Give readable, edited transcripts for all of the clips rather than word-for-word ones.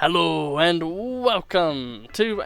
Hello and welcome to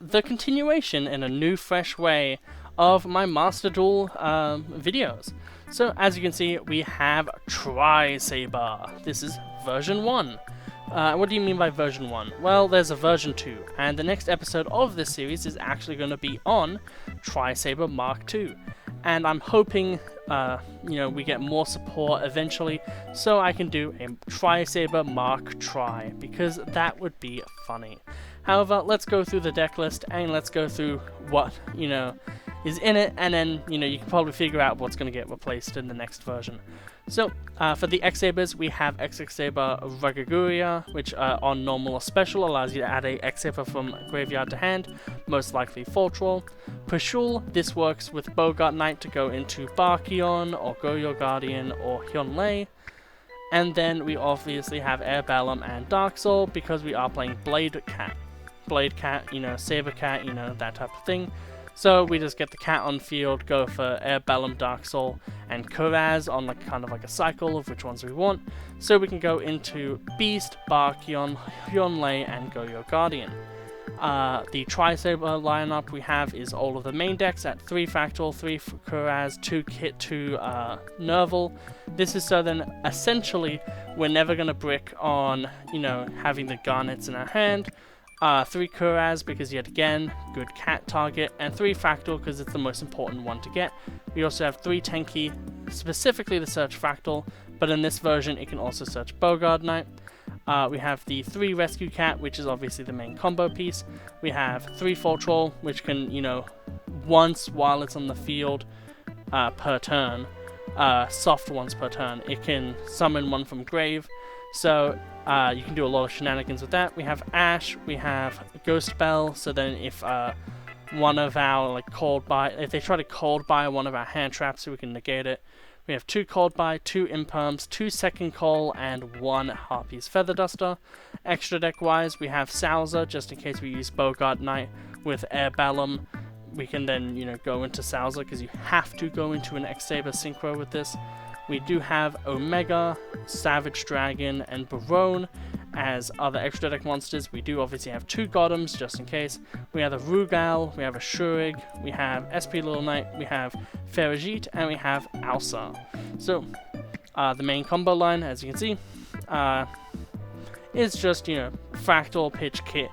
the continuation in a new fresh way of my Masterduel videos. So as you can see, we have Tri-SABER. This is version 1. What do you mean by version 1? Well, there's a version 2, and the next episode of this series is actually going to be on Tri-SABER Mark II. And I'm hoping, we get more support eventually, so I can do a Tri-SABER Mark Tri, because that would be funny. However, let's go through the deck list, and let's go through what, is in it, and then, you can probably figure out what's going to get replaced in the next version. So, for the X-Sabers, we have X-Saber Ragaguria, which on normal or special allows you to add a X-Saber from graveyard to hand, most likely Fortroll. Pashul, this works with Bogart Knight to go into Barkion, or Goyo Guardian, or Hyunlei. And then we obviously have Air Bellum and Dark Soul, because we are playing Blade Cat. Blade Cat, Saber Cat, that type of thing. So we just get the cat on field, go for Air Bellum, Dark Soul, and Kuraz on kind of like a cycle of which ones we want. So we can go into Beast, Barkion, Hyunlei, and Goyo Guardian. The Tri-SABER lineup we have is all of the main decks at 3 Fractal, 3 Kuraz, 2 Kit, 2 Nerval. This is so then essentially we're never going to brick on, having the Garnets in our hand. 3 Kuraz because yet again, good cat target, and 3 Fractal because it's the most important one to get. We also have 3 Tenki, specifically to search Fractal, but in this version it can also search Bogart Knight. We have the 3 Rescue Cat, which is obviously the main combo piece. We have 3 Fortroll, which can, once while it's on the field per turn, soft ones per turn, it can summon one from grave. So you can do a lot of shenanigans with that. We have Ash, we have Ghost Bell, so then if one of our if they try to cold buy one of our hand traps, so we can negate it. We have 2 cold buy, 2 imperms, 2 second call, and 1 Harpy's Feather Duster. Extra deck wise, we have Salza, just in case we use Bogart Knight with Air Bellum. We can then, go into Salza, because you have to go into an X-Saber Synchro with this. We do have Omega, Savage Dragon, and Barone as other extra deck monsters. We do obviously have 2 Godems, just in case. We have a Rugal, we have a Shurig, we have SP Little Knight, we have Ferajit, and we have Alsa. So, the main combo line, as you can see, is just, Fractal, Pitch, Kit,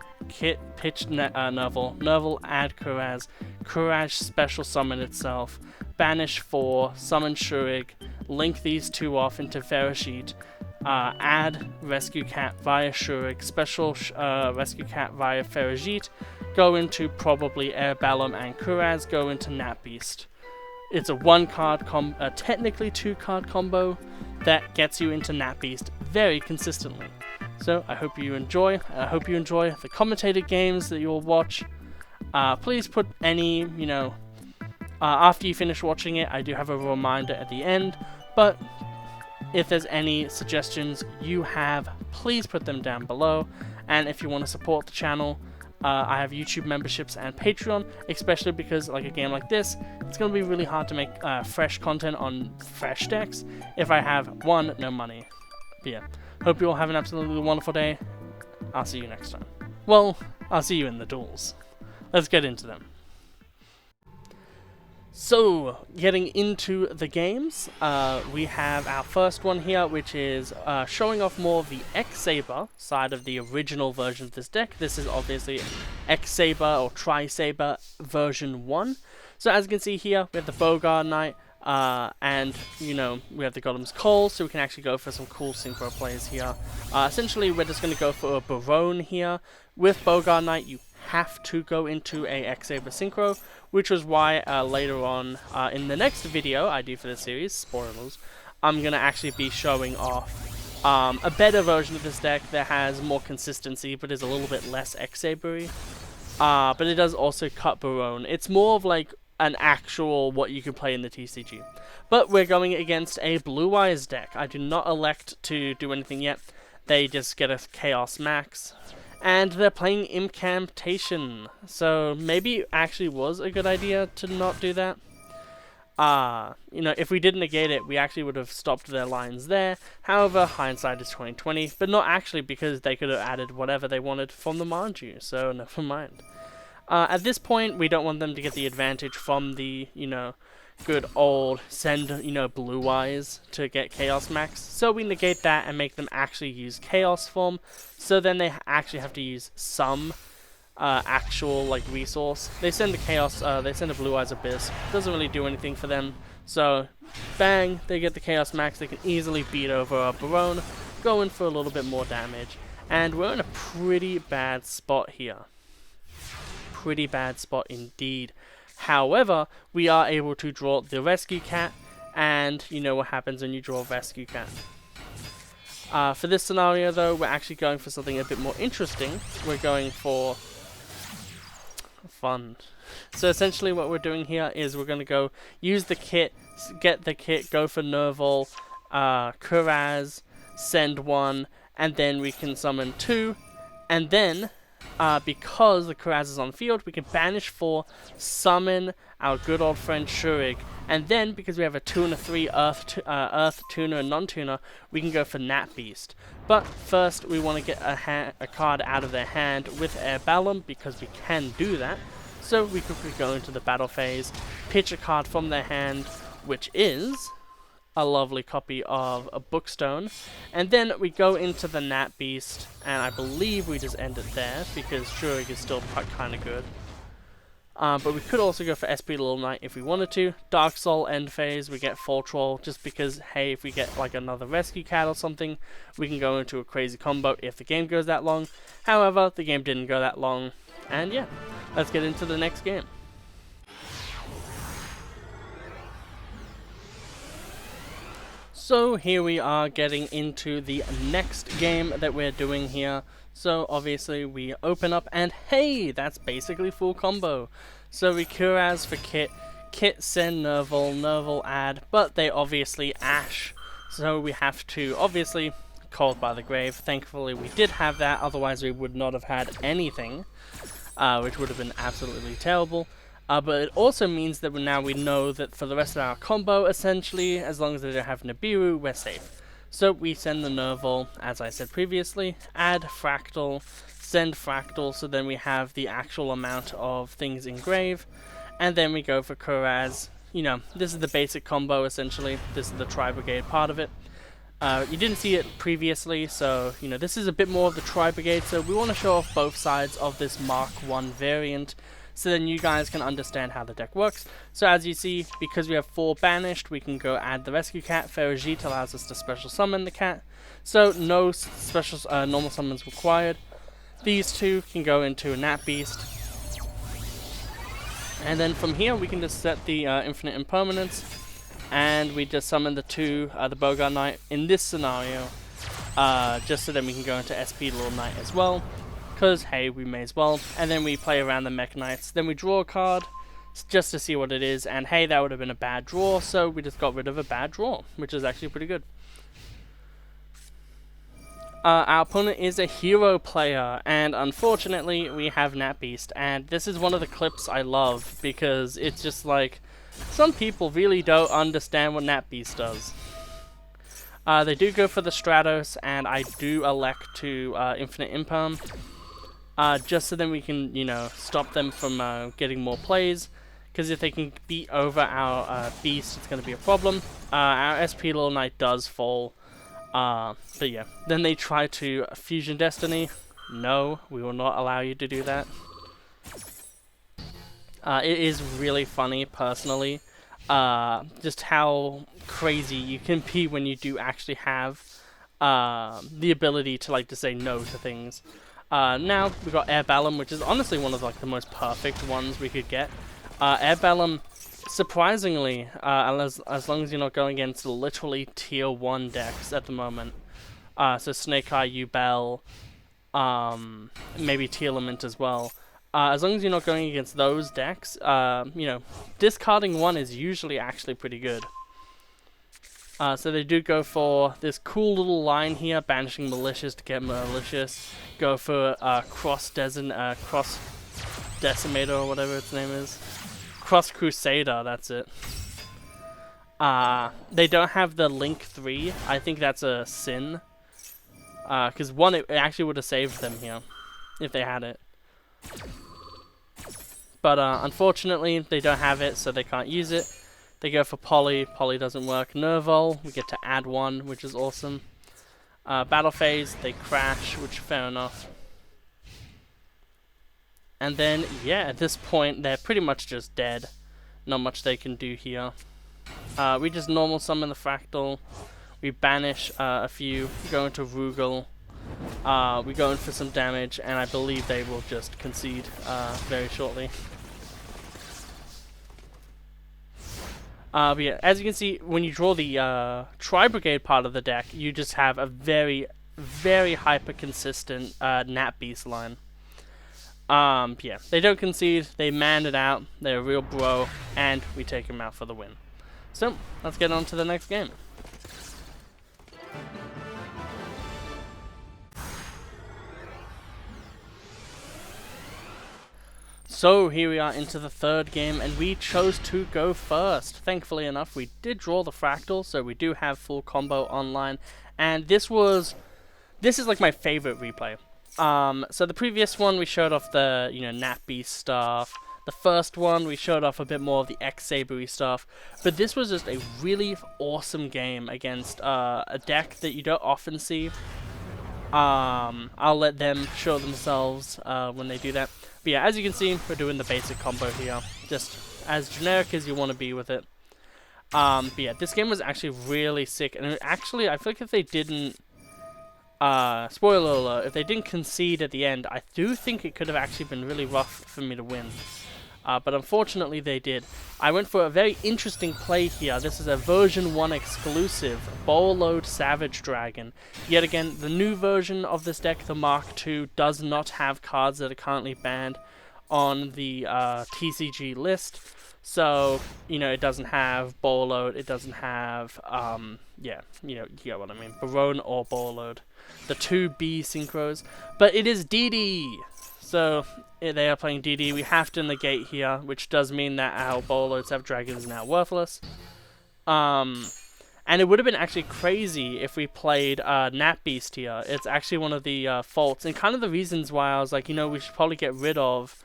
Pitch, Nerval, Nerval, add Kuraz, Kuraz special summon itself, banish 4, summon Shurig, link these 2 off into Ferajit, add Rescue Cat via Shurig, special Rescue Cat via Ferajit, go into probably Air Bellum and Kuraz, go into Nat Beast. It's a 1-card technically 2-card combo that gets you into Nat Beast very consistently. So I hope you enjoy. I hope you enjoy the commentated games that you'll watch. Please put any, after you finish watching it, I do have a reminder at the end, but if there's any suggestions you have, please put them down below. And if you want to support the channel, I have YouTube memberships and Patreon, especially because like a game like this, it's going to be really hard to make fresh content on fresh decks if I have, 1, no money. But yeah, hope you all have an absolutely wonderful day. I'll see you next time. Well, I'll see you in the duels. Let's get into them. So, getting into the games, we have our first one here, which is showing off more of the X-Saber side of the original version of this deck. This is obviously X-Saber or Tri-SABER version 1. So as you can see here, we have the Bogart Knight, and, we have the Golem's Call, so we can actually go for some cool synchro plays here. Essentially, we're just going to go for a Barone here. With Bogart Knight, you have to go into a X-Saber Synchro, which was why later on in the next video I do for the series, spoilers, I'm going to actually be showing off a better version of this deck that has more consistency but is a little bit less X-Saber-y. But it does also cut Barone. It's more of like an actual what you could play in the TCG. But we're going against a Blue Eyes deck. I do not elect to do anything yet. They just get a Chaos Max. And they're playing Incantation, so maybe it actually was a good idea to not do that. If we did negate it, we actually would have stopped their lines there. However, hindsight is 20/20, but not actually, because they could have added whatever they wanted from the Manju, so never mind. At this point, we don't want them to get the advantage from the, good old send, blue eyes to get Chaos Max. So we negate that and make them actually use Chaos form. So then they actually have to use some actual resource. They send the Chaos, they send the Blue Eyes Abyss. Doesn't really do anything for them. So bang, they get the Chaos Max. They can easily beat over a Barone, go in for a little bit more damage, and we're in a pretty bad spot here. Pretty bad spot indeed. However, we are able to draw the Rescue Cat, and you know what happens when you draw a Rescue Cat. For this scenario though, we're actually going for something a bit more interesting. We're going for fun. So essentially what we're doing here is we're going to go use the kit, get the kit, go for Nerval, Kuraz, send one, and then we can summon two, and then because the Kuraz is on the field, we can banish 4, summon our good old friend Shurig, and then because we have a 2 and a 3 Earth Tuner and Non-Tuner, we can go for Nat Beast. But first we want to get a card out of their hand with Air Ballam, because we can do that. So we quickly go into the battle phase, pitch a card from their hand, which is a lovely copy of a Bookstone, and then we go into the Nat Beast, and I believe we just end it there because Shurig is still kind of good. But we could also go for SP Little Knight if we wanted to. Dark Soul end phase, we get Full Troll, just because, hey, if we get another Rescue Cat or something, we can go into a crazy combo if the game goes that long. However, the game didn't go that long, and yeah, let's get into the next game. So here we are getting into the next game that we're doing here. So obviously we open up and hey, that's basically full combo. So we Kuraz for Kit, Kit send Nerval, Nerval add, but they obviously Ash. So we have to obviously Called by the Grave. Thankfully we did have that, otherwise we would not have had anything, which would have been absolutely terrible. But it also means that now we know that for the rest of our combo, essentially, as long as they don't have Nibiru, we're safe. So we send the Nerval, as I said previously, add Fractal, send Fractal, so then we have the actual amount of things in grave, and then we go for Kuraz. This is the basic combo, essentially. This is the Tri-Brigade part of it. You didn't see it previously, so, this is a bit more of the Tri-Brigade, so we want to show off both sides of this Mark 1 variant, so then you guys can understand how the deck works. So as you see, because we have 4 banished, we can go add the Rescue Cat. Ferragite allows us to special summon the cat, so no special normal summons required. These two can go into a Nat Beast, and then from here we can just set the Infinite Impermanence, and we just summon the Bogart Knight in this scenario, just so then we can go into SP Little Knight as well. Because, hey, we may as well. And then we play around the Mech Knights. Then we draw a card just to see what it is. And, hey, that would have been a bad draw. So we just got rid of a bad draw, which is actually pretty good. Our opponent is a hero player. And, unfortunately, we have Nat Beast. And this is one of the clips I love. Because it's just like, some people really don't understand what Nat Beast does. They do go for the Stratos. And I do elect to Infinite Imperm. Just so then we can, stop them from getting more plays, because if they can beat over our Beast, it's going to be a problem. Our SP Little Knight does fall, but yeah. Then they try to Fusion Destiny. No, we will not allow you to do that. It is really funny, personally, just how crazy you can be when you do actually have the ability to to say no to things. Now we got Air Ballam, which is honestly one of the most perfect ones we could get. Air Ballam, surprisingly, as long as you're not going against literally tier 1 decks at the moment. So Snake Eye, Yubel, maybe Tearlament as well. As long as you're not going against those decks, discarding 1 is usually actually pretty good. So they do go for this cool little line here, banishing Malicious to get Malicious. Go for Cross Decimator or whatever its name is. Cross Crusader, that's it. They don't have the Link 3. I think that's a sin. Because one, it actually would have saved them here if they had it. But unfortunately, they don't have it, so they can't use it. They go for Poly. Poly doesn't work. Nerval, we get to add one, which is awesome. Battle phase, they crash, which fair enough. And then, yeah, at this point, they're pretty much just dead. Not much they can do here. We just normal summon the Fractal. We banish a few, go into Rugal. We go in for some damage, and I believe they will just concede very shortly. But yeah, as you can see, when you draw the Tri-Brigade part of the deck, you just have a very, very hyper-consistent Nat Beast line. Yeah, they don't concede, they man it out, they're a real bro, and we take them out for the win. So, let's get on to the next game. So here we are into the third game, and we chose to go first. Thankfully enough, we did draw the Fractal, so we do have full combo online, and this is like my favorite replay. So the previous one we showed off the, Nat Beast stuff. The first one we showed off a bit more of the X-Saber stuff, but this was just a really awesome game against a deck that you don't often see. I'll let them show themselves when they do that. But yeah, as you can see, we're doing the basic combo here, just as generic as you want to be with it. But yeah, this game was actually really sick, and actually, I feel like if they didn't, spoiler alert, if they didn't concede at the end, I do think it could have actually been really rough for me to win. But unfortunately they did. I went for a very interesting play here. This is a version 1 exclusive, Bowl-Load Savage Dragon. Yet again, the new version of this deck, the Mark II, does not have cards that are currently banned on the TCG list. So, it doesn't have Bowl-Load, it doesn't have, yeah, you get what I mean, Barone or Bowl-Load. The 2B synchros. But it is DD! So, they are playing DD. We have to negate here, which does mean that our Bowl-Load Savage Dragon is now worthless. And it would have been actually crazy if we played Nat Beast here. It's actually one of the faults, and kind of the reasons why I was like, we should probably get rid of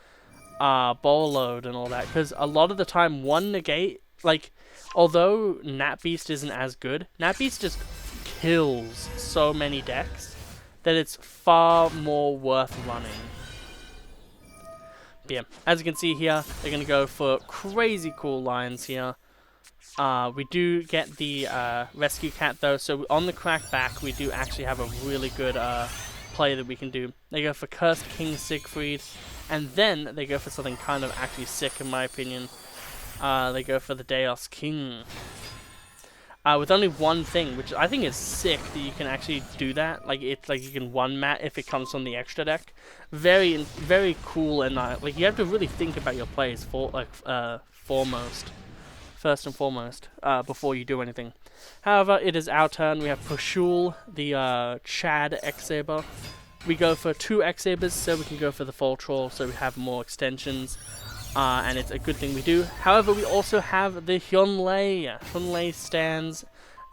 Bowl-Load and all that, because a lot of the time, one negate, like, although Nat Beast isn't as good, Nat Beast just kills so many decks that it's far more worth running. Yeah, as you can see here, they're going to go for crazy cool lines here. We do get the Rescue Cat though, so on the crack back, we do actually have a really good play that we can do. They go for Cursed King Siegfried, and then they go for something kind of actually sick in my opinion. They go for the Deus King. With only one thing, which I think is sick that you can actually do that. Like, it's like you can one mat if it comes from the extra deck. Very, very cool, and like you have to really think about your plays first and foremost, before you do anything. However, it is our turn. We have Pushul, the Chad X-Saber. We go for 2 X-Sabers, so we can go for the Fall Troll, so we have more extensions. And it's a good thing we do. However, we also have the Hyunlei. Hyunlei stands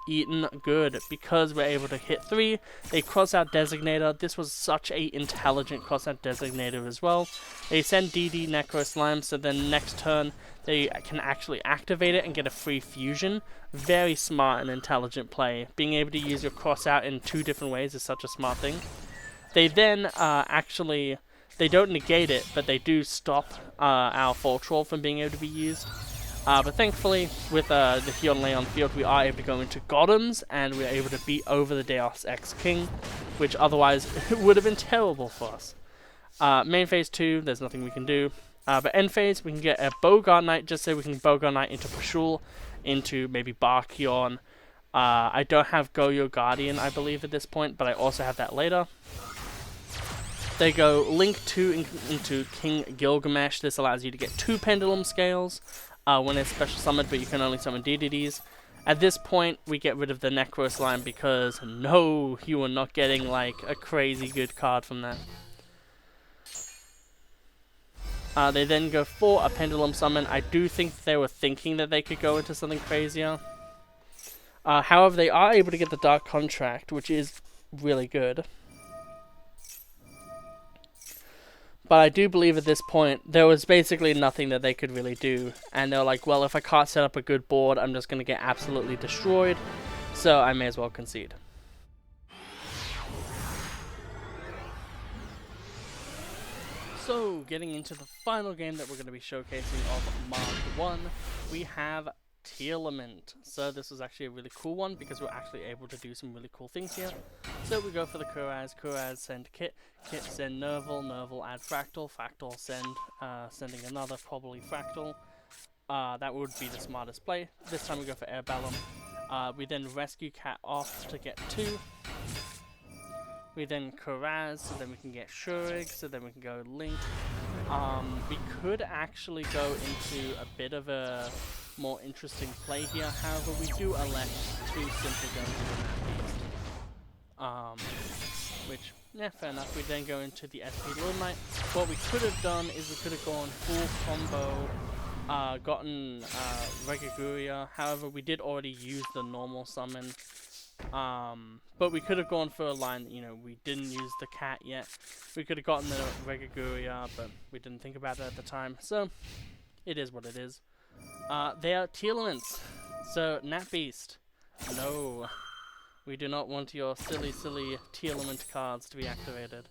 eaten good because we're able to hit 3. They cross out Designator. This was such a intelligent cross out Designator as well. They send DD Necro Slime, so then next turn they can actually activate it and get a free fusion. Very smart and intelligent play. Being able to use your cross out in 2 different ways is such a smart thing. They then actually... They don't negate it, but they do stop our Fall Troll from being able to be used. But thankfully, with the Hyunlei on field, we are able to go into Golems, and we're able to beat over the Deus Ex King, which otherwise would have been terrible for us. Main phase 2, there's nothing we can do. But end phase, we can get a Bogart Knight, just so we can Bogart Knight into Pashul, into maybe Barkion. I don't have Goyo Guardian, I believe, at this point, but I also have that later. They go Link 2 into King Gilgamesh. This allows you to get 2 Pendulum Scales when it's special summoned, but you can only summon DDDs. At this point, we get rid of the Necro Slime because, no, you are not getting, like, a crazy good card from that. They then go for a Pendulum Summon. I do think they were thinking that they could go into something crazier. However, they are able to get the Dark Contract, which is really good. But I do believe at this point, there was basically nothing that they could really do. And they were like, well, if I can't set up a good board, I'm just going to get absolutely destroyed. So I may as well concede. So, getting into the final game that we're going to be showcasing of Mark 1, we have Tearlament. So this was actually a really cool one because we're actually able to do some really cool things here. So we go for the Kuraz send Kit, Kit send Nerval add Fractal, sending another probably Fractal. That would be the smartest play. This time we go for Airbellum. We then rescue Cat off to get 2. We then Kuraz, so then we can get Shurig, so then we can go Link. We could actually go into a bit of a more interesting play here, however we do elect to simply go into Beast. Which, yeah, fair enough. We then go into the SP Little Knight. What we could have done is we could have gone full combo, gotten Regaguria, however we did already use the normal summon. But we could have gone for a line that, you know, we didn't use the cat yet. We could have gotten the Regaguria, but we didn't think about it at the time. So, it is what it is. They are Tearlaments. So, Nat Beast. No. We do not want your silly Tearlament cards to be activated.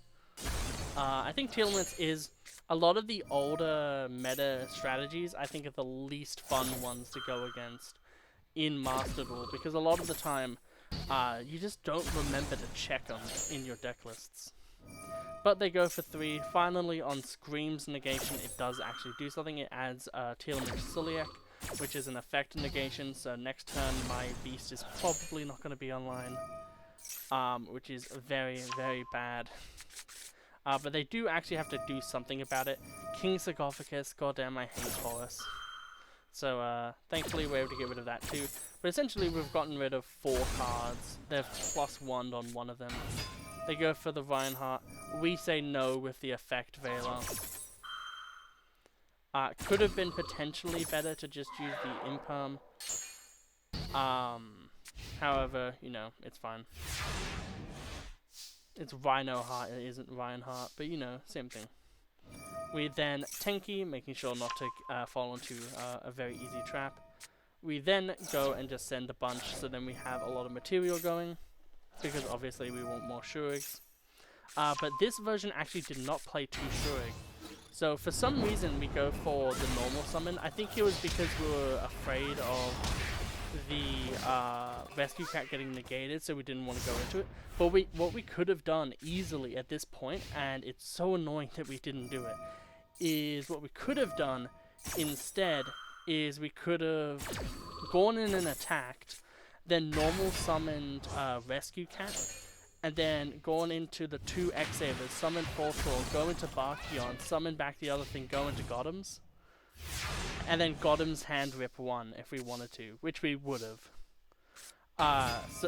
I think Tearlaments is a lot of the older meta strategies, I think, are the least fun ones to go against in Masterduel, because a lot of the time, you just don't remember to check them in your deck lists. But they go for 3. Finally, on Scream's negation, it does actually do something. It adds Tearlament Celiac, which is an effect negation, so next turn my Beast is probably not going to be online, which is very, very bad. But they do actually have to do something about it. King Sarcophagus, goddamn, I hate Taurus. So, thankfully we're able to get rid of that too. But essentially we've gotten rid of 4 cards. They're +1 on one of them. They go for the Reinhardt. We say no with the effect Veiler. Could have been potentially better to just use the Imperm. However, you know, it's fine. It's Rhino Heart, it isn't Reinhardt, but you know, same thing. We then Tenki, making sure not to fall into a very easy trap. We then go and just send a bunch, so then we have a lot of material going, because obviously we want more Shurigs. But this version actually did not play 2 Shurig. So for some reason we go for the normal summon. I think it was because we were afraid of the rescue cat getting negated, so we didn't want to go into it. But what we could have done easily at this point, and it's so annoying that we didn't do it, is what we could have done instead is we could have gone in and attacked, then normal summoned rescue cat, and then gone into the 2 X-Sabers, summon Fortroll, go into Barkion, summon back the other thing, go into Goddam's, and then Goddam's hand rip 1 if we wanted to, which we would have.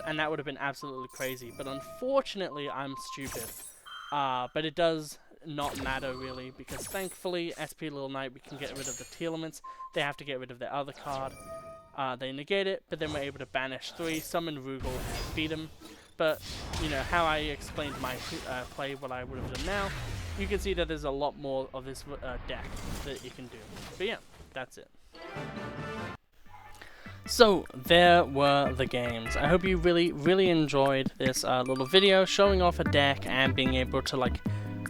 And that would have been absolutely crazy, but unfortunately I'm stupid. But it does not matter really, because thankfully SP Little Knight, we can get rid of the Tearlaments. They have to get rid of their other card. They negate it, but then we're able to banish 3, summon Rugal, and beat him. But, you know, how I explained my play, what I would have done now, you can see that there's a lot more of this deck that you can do. But yeah, that's it. So, there were the games. I hope you really enjoyed this little video showing off a deck and being able to, like,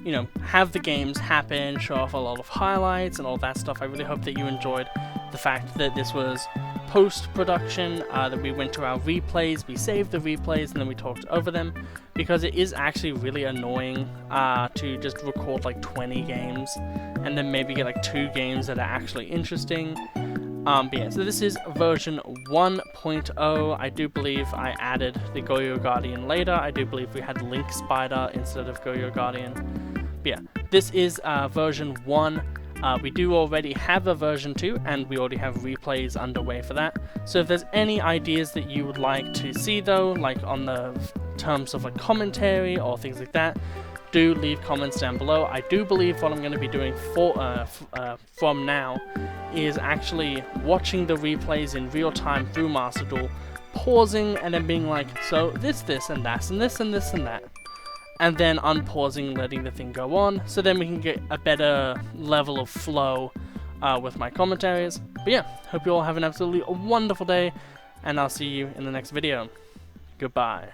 you know, have the games happen, show off a lot of highlights and all that stuff. I really hope that you enjoyed the fact that this was post-production, that we went to our replays, we saved the replays, and then we talked over them, because it is actually really annoying to just record like 20 games and then maybe get like 2 games that are actually interesting. But yeah, so this is version 1.0. I do believe I added the Goyo Guardian later. I do believe we had Link Spider instead of Goyo Guardian. But yeah, this is version 1. We do already have a version 2, and we already have replays underway for that. So if there's any ideas that you would like to see though, like on the terms of like commentary or things like that, do leave comments down below. I do believe what I'm going to be doing from now is actually watching the replays in real time through Masterduel, pausing and then being like, so this, and that, and this, and this, and that. And then unpausing, letting the thing go on, so then we can get a better level of flow with my commentaries. But yeah, hope you all have an absolutely wonderful day, and I'll see you in the next video. Goodbye.